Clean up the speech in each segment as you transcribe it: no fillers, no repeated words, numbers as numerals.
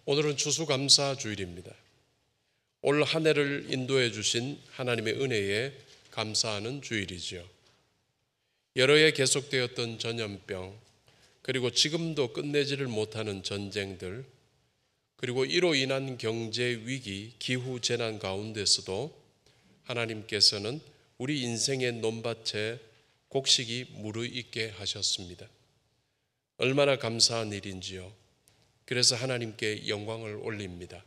오늘은 추수감사 주일입니다. 올 한 해를 인도해 주신 하나님의 은혜에 감사하는 주일이지요. 여러 해 계속되었던 전염병, 그리고 지금도 끝내지를 못하는 전쟁들, 그리고 이로 인한 경제 위기, 기후 재난 가운데서도 하나님께서는 우리 인생의 논밭에 곡식이 무르익게 하셨습니다. 얼마나 감사한 일인지요. 그래서 하나님께 영광을 올립니다.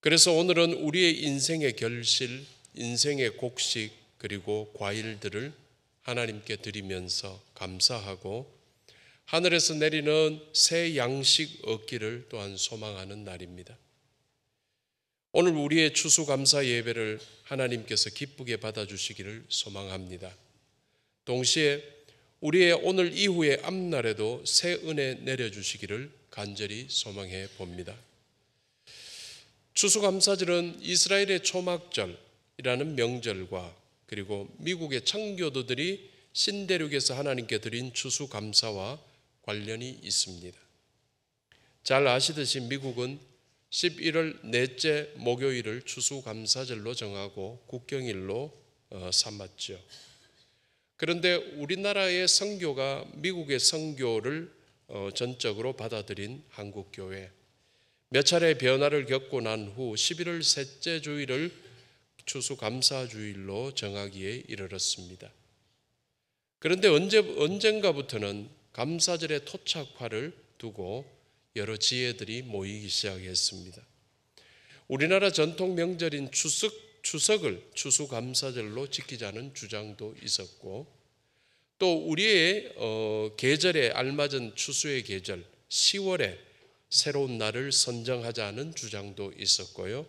그래서 오늘은 우리의 인생의 결실, 인생의 곡식, 그리고 과일들을 하나님께 드리면서 감사하고 하늘에서 내리는 새 양식 얻기를 또한 소망하는 날입니다. 오늘 우리의 추수감사 예배를 하나님께서 기쁘게 받아주시기를 소망합니다. 동시에 우리의 오늘 이후의 앞날에도 새 은혜 내려주시기를 간절히 소망해 봅니다. 추수감사절은 이스라엘의 초막절이라는 명절과 그리고 미국의 청교도들이 신대륙에서 하나님께 드린 추수감사와 관련이 있습니다. 잘 아시듯이 미국은 11월 넷째 목요일을 추수감사절로 정하고 국경일로 삼았죠. 그런데 우리나라의 선교가 미국의 선교를 전적으로 받아들인 한국교회, 몇 차례 변화를 겪고 난 후 11월 셋째 주일을 추수감사주일로 정하기에 이르렀습니다. 그런데 언젠가부터는 감사절의 토착화를 두고 여러 지혜들이 모이기 시작했습니다. 우리나라 전통 명절인 추석을 추수감사절로 지키자는 주장도 있었고, 또 우리의 계절에 알맞은 추수의 계절 10월에 새로운 날을 선정하자는 주장도 있었고요.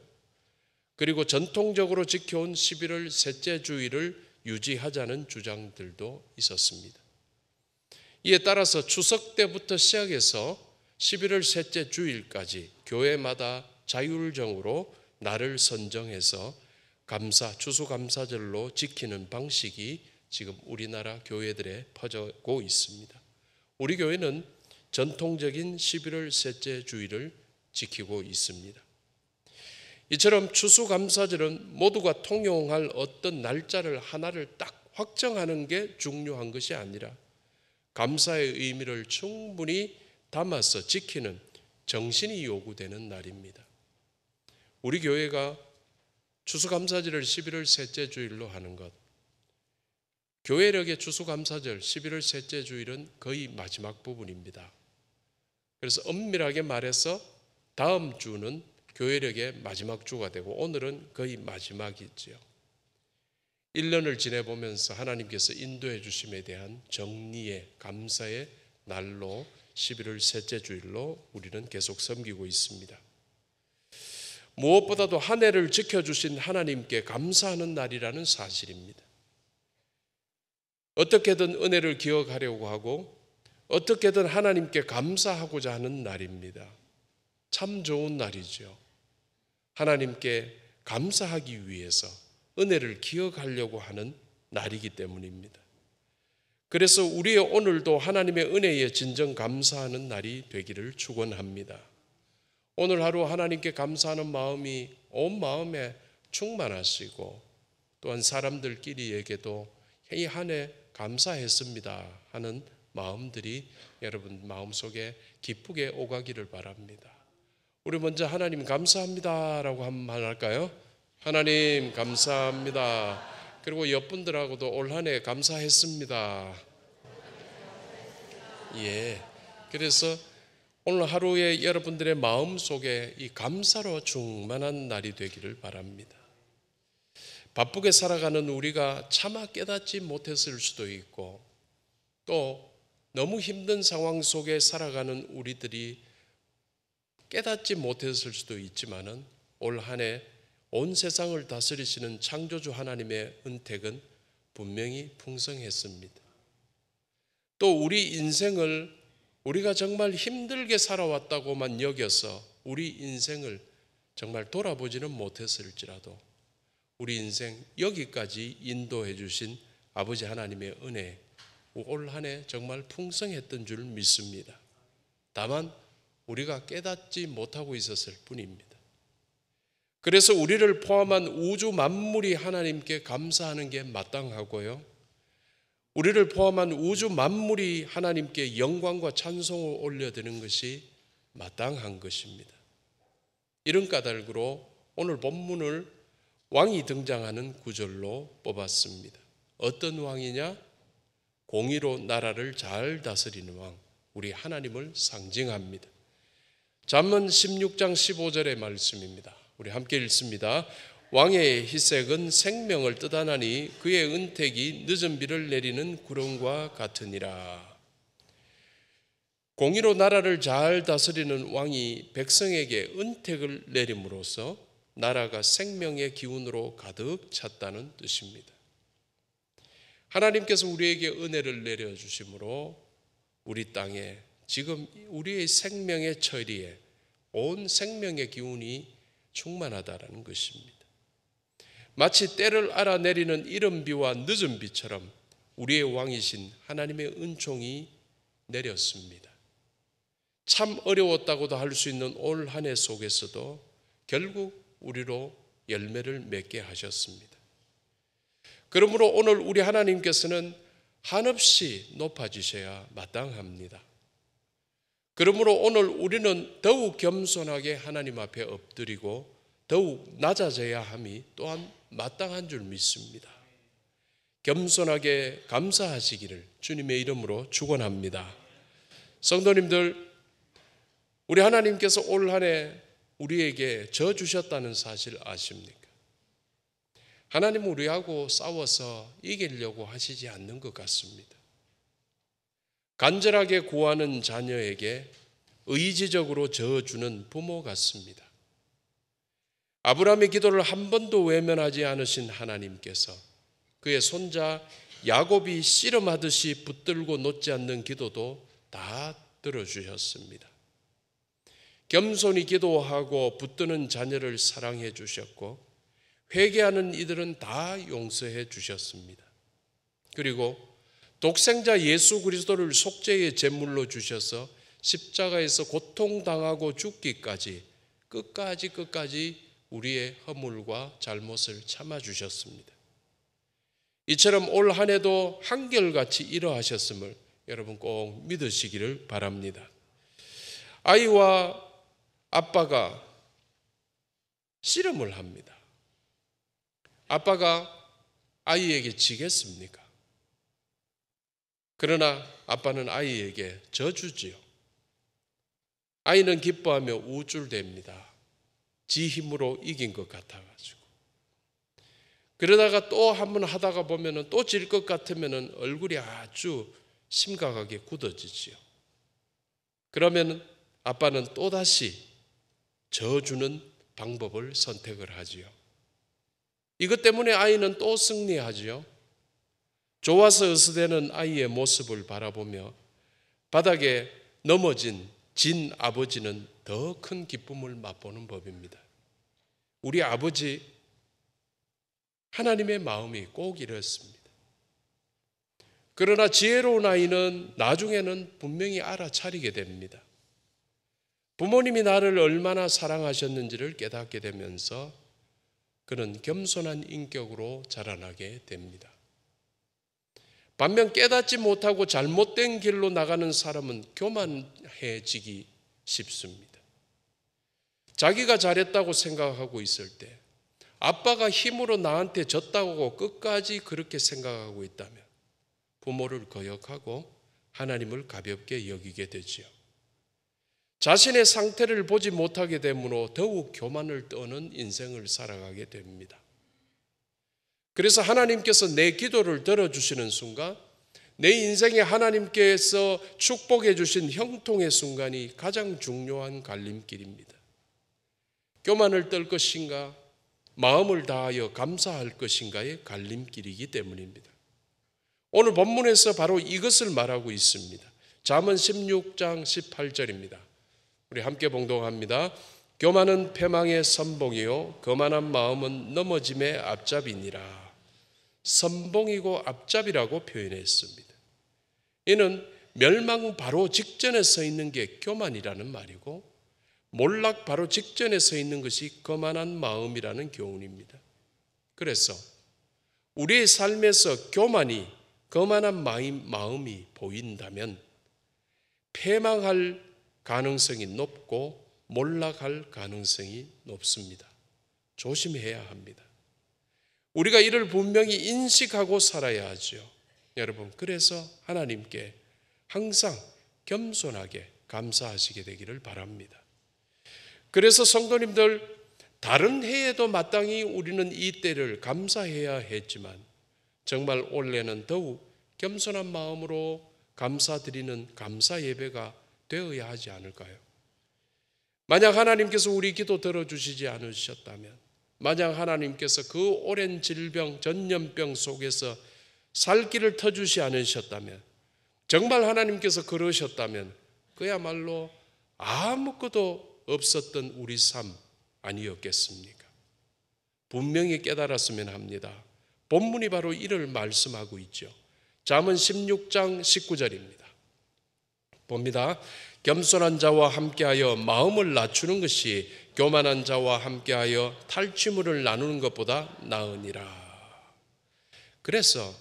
그리고 전통적으로 지켜온 11월 셋째 주일을 유지하자는 주장들도 있었습니다. 이에 따라서 추석 때부터 시작해서 11월 셋째 주일까지 교회마다 자율적으로 날을 선정해서 추수감사절로 지키는 방식이 지금 우리나라 교회들에 퍼지고 있습니다. 우리 교회는 전통적인 11월 셋째 주일을 지키고 있습니다. 이처럼 추수감사절은 모두가 통용할 어떤 날짜를 하나를 딱 확정하는 게 중요한 것이 아니라 감사의 의미를 충분히 담아서 지키는 정신이 요구되는 날입니다. 우리 교회가 추수감사절을 11월 셋째 주일로 하는 것, 교회력의 추수감사절 11월 셋째 주일은 거의 마지막 부분입니다. 그래서 엄밀하게 말해서 다음 주는 교회력의 마지막 주가 되고 오늘은 거의 마지막이지요. 1년을 지내보면서 하나님께서 인도해 주심에 대한 정리의 감사의 날로 11월 셋째 주일로 우리는 계속 섬기고 있습니다. 무엇보다도 한 해를 지켜주신 하나님께 감사하는 날이라는 사실입니다. 어떻게든 은혜를 기억하려고 하고 어떻게든 하나님께 감사하고자 하는 날입니다. 참 좋은 날이죠. 하나님께 감사하기 위해서 은혜를 기억하려고 하는 날이기 때문입니다. 그래서 우리의 오늘도 하나님의 은혜에 진정 감사하는 날이 되기를 축원합니다. 오늘 하루 하나님께 감사하는 마음이 온 마음에 충만하시고 또한 사람들끼리에게도 이 한 해 감사했습니다 하는 마음들이 여러분 마음속에 기쁘게 오가기를 바랍니다. 우리 먼저 하나님 감사합니다라고 한번 할까요? 하나님 감사합니다. 그리고 옆분들하고도 올 한 해 감사했습니다. 예. 그래서 오늘 하루에 여러분들의 마음속에 이 감사로 충만한 날이 되기를 바랍니다. 바쁘게 살아가는 우리가 차마 깨닫지 못했을 수도 있고 또 너무 힘든 상황 속에 살아가는 우리들이 깨닫지 못했을 수도 있지만은 올 한 해 온 세상을 다스리시는 창조주 하나님의 은택은 분명히 풍성했습니다. 또 우리 인생을 우리가 정말 힘들게 살아왔다고만 여겨서 우리 인생을 정말 돌아보지는 못했을지라도 우리 인생 여기까지 인도해 주신 아버지 하나님의 은혜 올 한 해 정말 풍성했던 줄 믿습니다. 다만 우리가 깨닫지 못하고 있었을 뿐입니다. 그래서 우리를 포함한 우주 만물이 하나님께 감사하는 게 마땅하고요, 우리를 포함한 우주 만물이 하나님께 영광과 찬송을 올려드리는 것이 마땅한 것입니다. 이런 까닭으로 오늘 본문을 왕이 등장하는 구절로 뽑았습니다. 어떤 왕이냐? 공의로 나라를 잘 다스리는 왕, 우리 하나님을 상징합니다. 잠언 16장 15절의 말씀입니다. 우리 함께 읽습니다. 왕의 희색은 생명을 뜻하나니 그의 은택이 늦은 비를 내리는 구름과 같으니라. 공의로 나라를 잘 다스리는 왕이 백성에게 은택을 내림으로써 나라가 생명의 기운으로 가득 찼다는 뜻입니다. 하나님께서 우리에게 은혜를 내려주심으로 우리 땅에 지금 우리의 생명의 처리에 온 생명의 기운이 충만하다라는 것입니다. 마치 때를 알아내리는 이른 비와 늦은 비처럼 우리의 왕이신 하나님의 은총이 내렸습니다. 참 어려웠다고도 할 수 있는 올 한 해 속에서도 결국 우리로 열매를 맺게 하셨습니다. 그러므로 오늘 우리 하나님께서는 한없이 높아지셔야 마땅합니다. 그러므로 오늘 우리는 더욱 겸손하게 하나님 앞에 엎드리고 더욱 낮아져야 함이 또한 마땅한 줄 믿습니다. 겸손하게 감사하시기를 주님의 이름으로 축원합니다. 성도님들, 우리 하나님께서 올 한 해 우리에게 져 주셨다는 사실 아십니까? 하나님은 우리하고 싸워서 이기려고 하시지 않는 것 같습니다. 간절하게 구하는 자녀에게 의지적으로 져주는 부모 같습니다. 아브라함의 기도를 한 번도 외면하지 않으신 하나님께서 그의 손자 야곱이 씨름하듯이 붙들고 놓지 않는 기도도 다 들어주셨습니다. 겸손히 기도하고 붙드는 자녀를 사랑해 주셨고 회개하는 이들은 다 용서해 주셨습니다. 그리고 독생자 예수 그리스도를 속죄의 제물로 주셔서 십자가에서 고통당하고 죽기까지 끝까지 우리의 허물과 잘못을 참아주셨습니다. 이처럼 올 한 해도 한결같이 이러하셨음을 여러분 꼭 믿으시기를 바랍니다. 아이와 아빠가 씨름을 합니다. 아빠가 아이에게 지겠습니까? 그러나 아빠는 아이에게 져주지요. 아이는 기뻐하며 우쭐댑니다. 지 힘으로 이긴 것 같아가지고. 그러다가 또 한 번 하다가 보면 또 질 것 같으면 얼굴이 아주 심각하게 굳어지지요. 그러면 아빠는 또다시 져주는 방법을 선택을 하지요. 이것 때문에 아이는 또 승리하지요. 좋아서 으스대는 아이의 모습을 바라보며 바닥에 넘어진 진 아버지는 더 큰 기쁨을 맛보는 법입니다. 우리 아버지 하나님의 마음이 꼭 이렇습니다. 그러나 지혜로운 아이는 나중에는 분명히 알아차리게 됩니다. 부모님이 나를 얼마나 사랑하셨는지를 깨닫게 되면서 그는 겸손한 인격으로 자라나게 됩니다. 반면 깨닫지 못하고 잘못된 길로 나가는 사람은 교만해지기 쉽습니다. 자기가 잘했다고 생각하고 있을 때 아빠가 힘으로 나한테 졌다고 끝까지 그렇게 생각하고 있다면 부모를 거역하고 하나님을 가볍게 여기게 되지요. 자신의 상태를 보지 못하게 되므로 더욱 교만을 떠는 인생을 살아가게 됩니다. 그래서 하나님께서 내 기도를 들어주시는 순간 내 인생에 하나님께서 축복해 주신 형통의 순간이 가장 중요한 갈림길입니다. 교만을 떨 것인가 마음을 다하여 감사할 것인가의 갈림길이기 때문입니다. 오늘 본문에서 바로 이것을 말하고 있습니다. 잠언 16장 18절입니다. 우리 함께 봉독합니다. 교만은 패망의 선봉이요 거만한 마음은 넘어짐의 앞잡이니라. 선봉이고 앞잡이라고 표현했습니다. 이는 멸망 바로 직전에 서 있는 게 교만이라는 말이고, 몰락 바로 직전에 서 있는 것이 거만한 마음이라는 교훈입니다. 그래서 우리의 삶에서 교만이, 거만한 마음이 보인다면 패망할 가능성이 높고 몰락할 가능성이 높습니다. 조심해야 합니다. 우리가 이를 분명히 인식하고 살아야 하죠. 여러분, 그래서 하나님께 항상 겸손하게 감사하시게 되기를 바랍니다. 그래서 성도님들, 다른 해에도 마땅히 우리는 이 때를 감사해야 했지만 정말 올해는 더욱 겸손한 마음으로 감사드리는 감사 예배가 되어야 하지 않을까요? 만약 하나님께서 우리 기도 들어주시지 않으셨다면, 만약 하나님께서 그 오랜 질병, 전염병 속에서 살 길을 터주시 않으셨다면, 정말 하나님께서 그러셨다면 그야말로 아무것도 없었던 우리 삶 아니었겠습니까? 분명히 깨달았으면 합니다. 본문이 바로 이를 말씀하고 있죠. 잠언 16장 19절입니다. 봅니다. 겸손한 자와 함께하여 마음을 낮추는 것이 교만한 자와 함께하여 탈취물을 나누는 것보다 나으니라. 그래서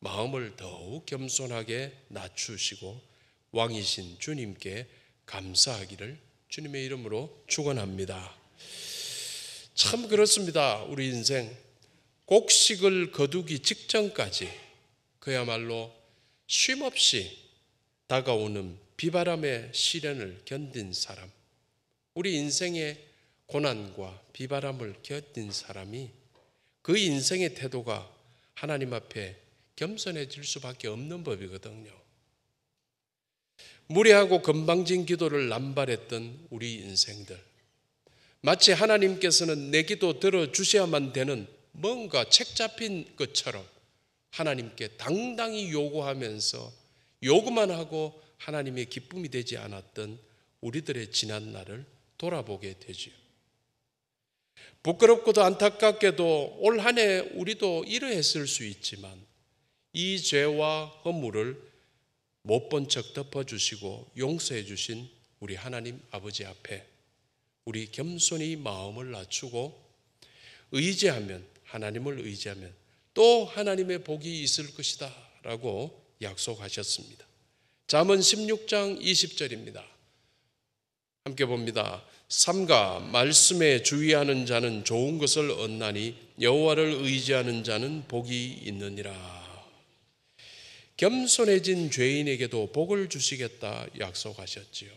마음을 더욱 겸손하게 낮추시고 왕이신 주님께 감사하기를 주님의 이름으로 축원합니다. 참 그렇습니다. 우리 인생 곡식을 거두기 직전까지 그야말로 쉼없이 다가오는 비바람의 시련을 견딘 사람, 우리 인생의 고난과 비바람을 견딘 사람이 그 인생의 태도가 하나님 앞에 겸손해질 수밖에 없는 법이거든요. 무례하고 건방진 기도를 남발했던 우리 인생들, 마치 하나님께서는 내 기도 들어주셔야만 되는 뭔가 책 잡힌 것처럼 하나님께 당당히 요구하면서 요구만 하고 하나님의 기쁨이 되지 않았던 우리들의 지난 날을 돌아보게 되지요. 부끄럽고도 안타깝게도 올 한 해 우리도 이러했을 수 있지만 이 죄와 허물을 못 본 척 덮어주시고 용서해 주신 우리 하나님 아버지 앞에 우리 겸손히 마음을 낮추고 의지하면, 하나님을 의지하면 또 하나님의 복이 있을 것이다 라고 약속하셨습니다. 잠언 16장 20절입니다. 함께 봅니다. 삼가 말씀에 주의하는 자는 좋은 것을 얻나니 여호와를 의지하는 자는 복이 있느니라. 겸손해진 죄인에게도 복을 주시겠다 약속하셨지요.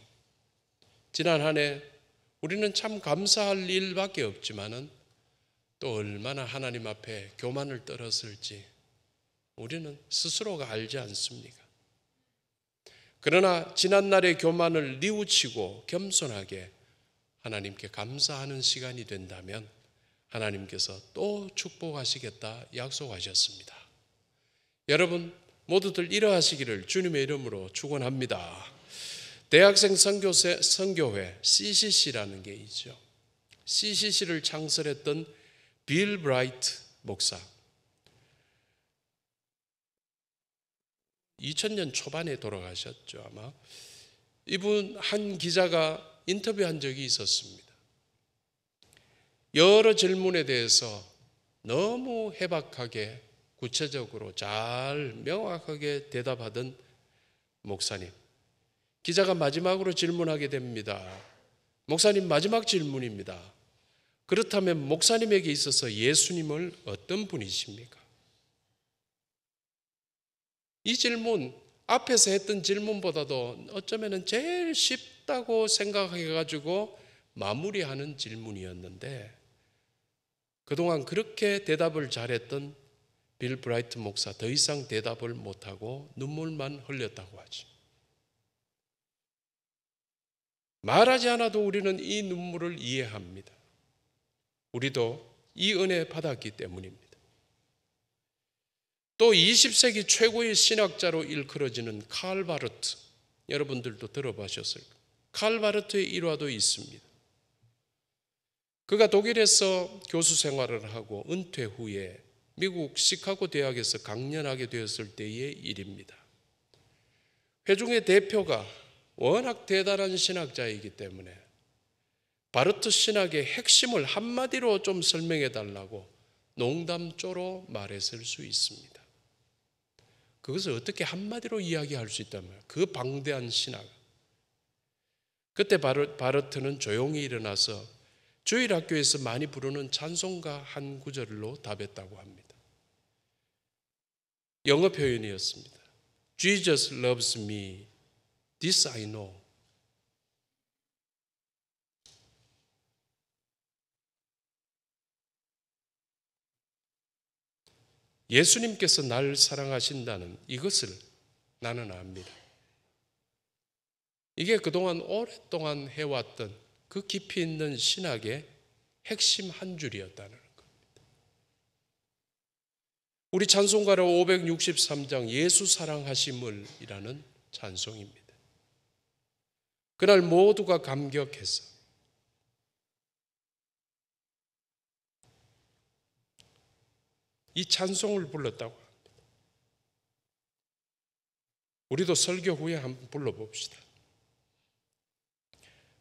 지난 한 해 우리는 참 감사할 일밖에 없지만은 또 얼마나 하나님 앞에 교만을 떨었을지 우리는 스스로가 알지 않습니까? 그러나 지난날의 교만을 뉘우치고 겸손하게 하나님께 감사하는 시간이 된다면 하나님께서 또 축복하시겠다 약속하셨습니다. 여러분 모두들 이러하시기를 주님의 이름으로 축원합니다. 대학생 선교회 CCC라는 게 있죠. CCC를 창설했던 빌 브라이트 목사, 2000년 초반에 돌아가셨죠 아마. 이분 한 기자가 인터뷰한 적이 있었습니다. 여러 질문에 대해서 너무 해박하게 구체적으로 잘 명확하게 대답하던 목사님, 기자가 마지막으로 질문하게 됩니다. 목사님, 마지막 질문입니다. 그렇다면 목사님에게 있어서 예수님은 어떤 분이십니까? 이 질문, 앞에서 했던 질문보다도 어쩌면 제일 쉽다고 생각해가지고 마무리하는 질문이었는데 그동안 그렇게 대답을 잘했던 빌 브라이트 목사 더 이상 대답을 못하고 눈물만 흘렸다고 하죠. 말하지 않아도 우리는 이 눈물을 이해합니다. 우리도 이 은혜 받았기 때문입니다. 또 20세기 최고의 신학자로 일컬어지는 칼 바르트, 여러분들도 들어보셨을 거예요. 칼 바르트의 일화도 있습니다. 그가 독일에서 교수 생활을 하고 은퇴 후에 미국 시카고 대학에서 강연하게 되었을 때의 일입니다. 회중의 대표가 워낙 대단한 신학자이기 때문에 바르트 신학의 핵심을 한마디로 좀 설명해 달라고 농담조로 말했을 수 있습니다. 그것을 어떻게 한마디로 이야기할 수 있다면 그 방대한 신학. 그때 바르트는 조용히 일어나서 주일학교에서 많이 부르는 찬송가 한 구절로 답했다고 합니다. 영어 표현이었습니다. Jesus loves me, this I know. 예수님께서 날 사랑하신다는 이것을 나는 압니다. 이게 그동안 오랫동안 해왔던 그 깊이 있는 신학의 핵심 한 줄이었다는 겁니다. 우리 찬송가로 563장 예수 사랑하심을 이라는 찬송입니다. 그날 모두가 감격해서 이 찬송을 불렀다고 합니다. 우리도 설교 후에 한번 불러봅시다.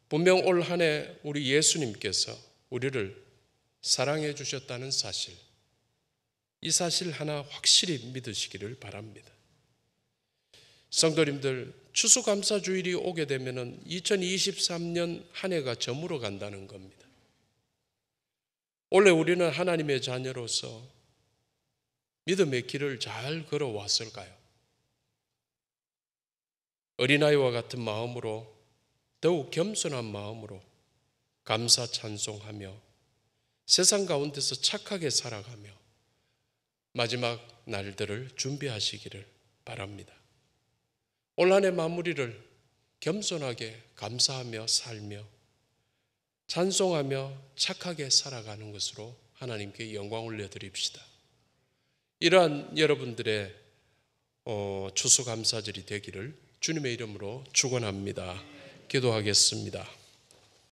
분명 올 한 해 우리 예수님께서 우리를 사랑해 주셨다는 사실, 이 사실 하나 확실히 믿으시기를 바랍니다. 성도님들, 추수감사주일이 오게 되면 2023년 한 해가 저물어 간다는 겁니다. 원래 우리는 하나님의 자녀로서 믿음의 길을 잘 걸어왔을까요? 어린아이와 같은 마음으로, 더욱 겸손한 마음으로 감사 찬송하며 세상 가운데서 착하게 살아가며 마지막 날들을 준비하시기를 바랍니다. 올 한 해 마무리를 겸손하게 감사하며 살며 찬송하며 착하게 살아가는 것으로 하나님께 영광 올려드립시다. 이러한 여러분들의 추수감사절이 되기를 주님의 이름으로 축원합니다. 기도하겠습니다.